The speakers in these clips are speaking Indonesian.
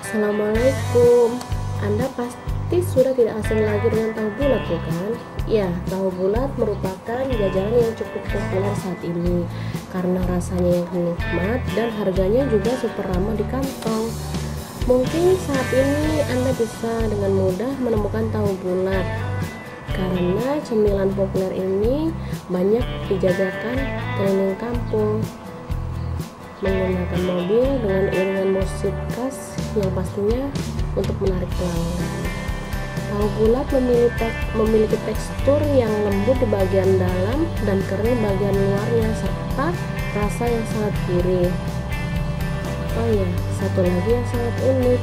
Assalamualaikum. Anda pasti sudah tidak asing lagi dengan tahu bulat, bukan? Ya, tahu bulat merupakan jajanan yang cukup populer saat ini karena rasanya yang nikmat dan harganya juga super ramah di kantong. Mungkin saat ini Anda bisa dengan mudah menemukan tahu bulat karena cemilan populer ini banyak dijajakan keliling kampung menggunakan mobil dengan iringan musik khas yang pastinya untuk menarik pelanggan. Tahu bulat memiliki tekstur yang lembut di bagian dalam dan kering bagian luarnya serta rasa yang sangat gurih. Oh ya, satu lagi yang sangat unik.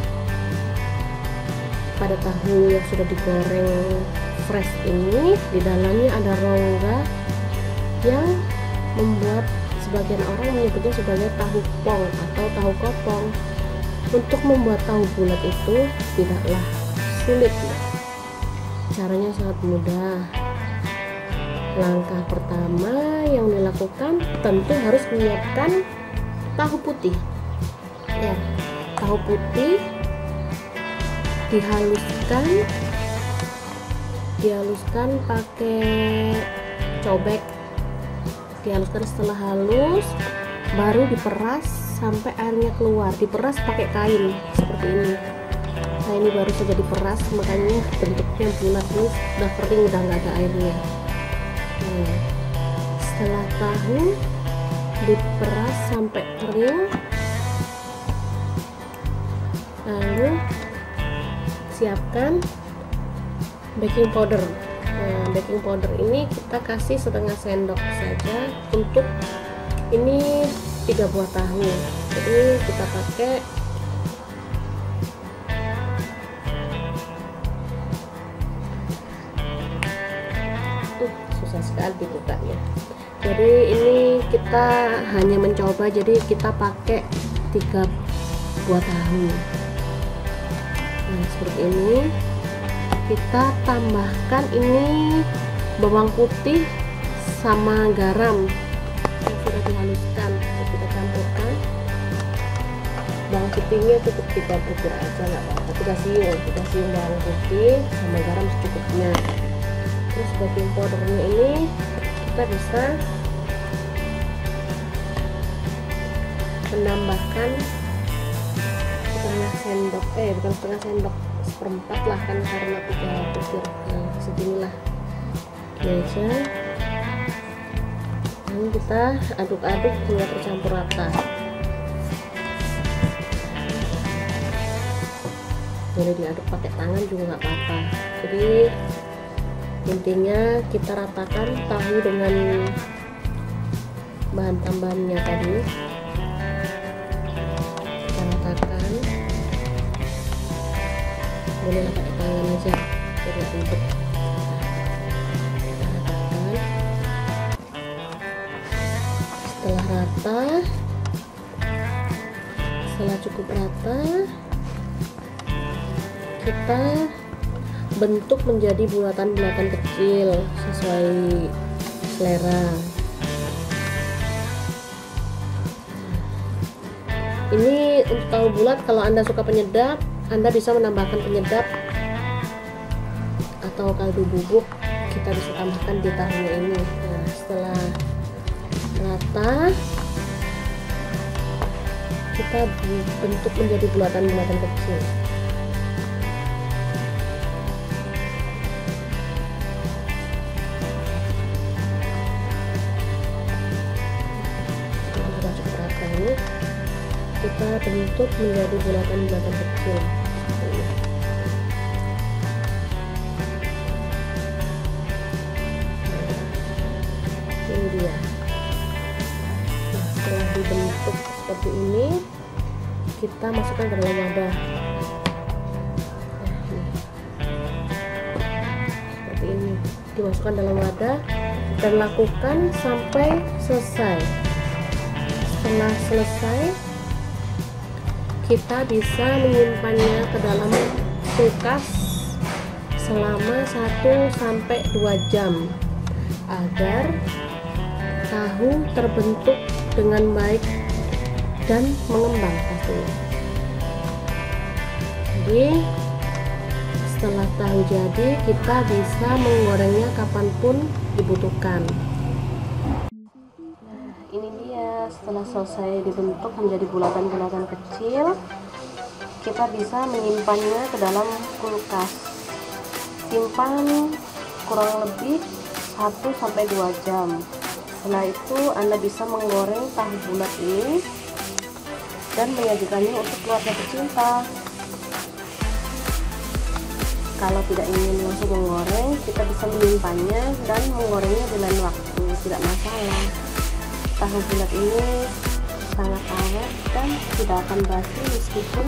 Pada tahu yang sudah digoreng fresh ini, di dalamnya ada rongga yang membuat sebagian orang menyebutnya sebagai tahu pong atau tahu kopong. Untuk membuat tahu bulat itu tidaklah sulit. Caranya sangat mudah. Langkah pertama yang dilakukan tentu harus menyiapkan tahu putih. Ya, tahu putih dihaluskan pakai cobek. Dihaluskan setelah halus baru diperas sampai airnya keluar. Diperas pakai kain seperti ini. Nah, ini baru saja diperas, makanya bentuknya bulat. Ini sudah kering, udah nggak ada airnya. Nah, setelah tahu diperas sampai kering, lalu siapkan baking powder. Nah, baking powder ini kita kasih setengah sendok saja. Untuk ini 3 buah tahu, jadi kita pakai susah sekali dibukanya. Jadi ini kita hanya mencoba, jadi kita pakai 3 buah tahu. Nah, seperti ini. Kita tambahkan ini bawang putih sama garam yang sudah dihaluskan. Kita campurkan. Bawang putihnya cukup 3 butir aja, nggak apa-apa. Kita siung bawang putih sama garam secukupnya. Terus baking powdernya ini kita bisa menambahkan setengah sendok, bukan setengah sendok, seperempat lah, kan karena 3 butir. Nah, seginilah aja. Lalu kita aduk-aduk hingga tercampur rata. Boleh diaduk pakai tangan juga nggak apa-apa. Jadi intinya kita ratakan tahu dengan bahan tambahannya tadi. Kita ratakan. Boleh pakai tangan aja biar ribet. Setelah rata, setelah cukup rata, kita bentuk menjadi bulatan-bulatan kecil sesuai selera. Ini untuk tahu bulat, kalau Anda suka penyedap, Anda bisa menambahkan penyedap atau kaldu bubuk, kita bisa tambahkan di tahunya ini. Nah, setelah rata, kita bentuk menjadi bulatan-bulatan kecil. Sudah cukup rata ini, kita bentuk menjadi bulatan-bulatan kecil. Ini dia. Nah, setelah dibentuk seperti ini, kita masukkan ke dalam wadah. Nah, ini. Seperti ini, dimasukkan dalam wadah dan lakukan sampai selesai. Setelah selesai, kita bisa menyimpannya ke dalam kulkas selama 1-2 jam agar tahu terbentuk dengan baik dan mengembang pastinya. jadi. Setelah tahu jadi, kita bisa menggorengnya kapanpun dibutuhkan. Nah, ini dia setelah selesai dibentuk menjadi bulatan-bulatan kecil, kita bisa menyimpannya ke dalam kulkas. Simpan kurang lebih 1-2 jam. Setelah itu Anda bisa menggoreng tahu bulat ini dan menyajikannya untuk keluarga tercinta. Kalau tidak ingin langsung menggoreng, kita bisa menyimpannya dan menggorengnya di lain waktu, tidak masalah. Tahu bulat ini sangat awet dan tidak akan basi meskipun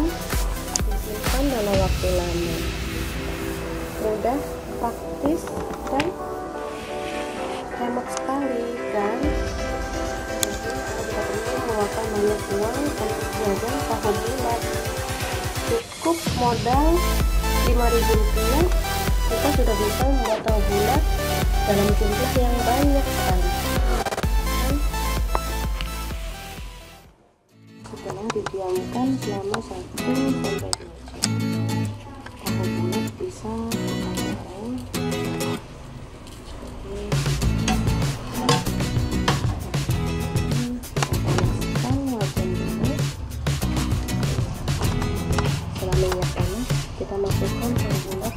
disimpan dalam waktu lama. Mudah, praktis, dan hemat sekali kan? Jadi kita perlu mengeluarkan banyak uang untuk jajan tahu bulat. Cukup modal Rp5.000, kita sudah bisa membuat tahu bulat dalam jumlah yang banyak sekali. Setelah didiamkan selama 1-2 jam, tahu bulat bisa kita goreng. Setelah minyak panas, kita masukkan tahu bulat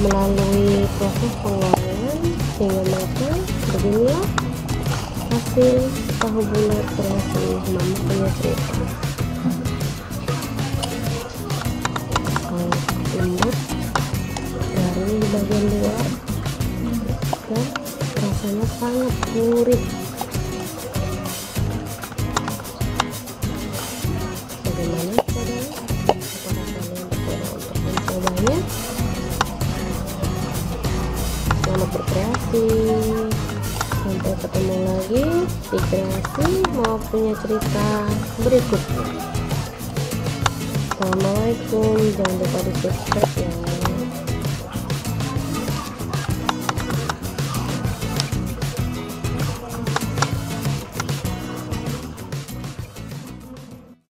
melalui proses penggorengan hingga matang. Beginilah hasil tahu bulat kreasi Mama punya cerita. Lembut dari bagian luar dan rasanya sangat gurih. Bagaimana saudara? Apakah kalian tergoda untuk mencobanya? Selamat berkreasi. Sampai ketemu lagi di kreasi mau punya cerita berikutnya. Assalamualaikum, jangan lupa di subscribe ya.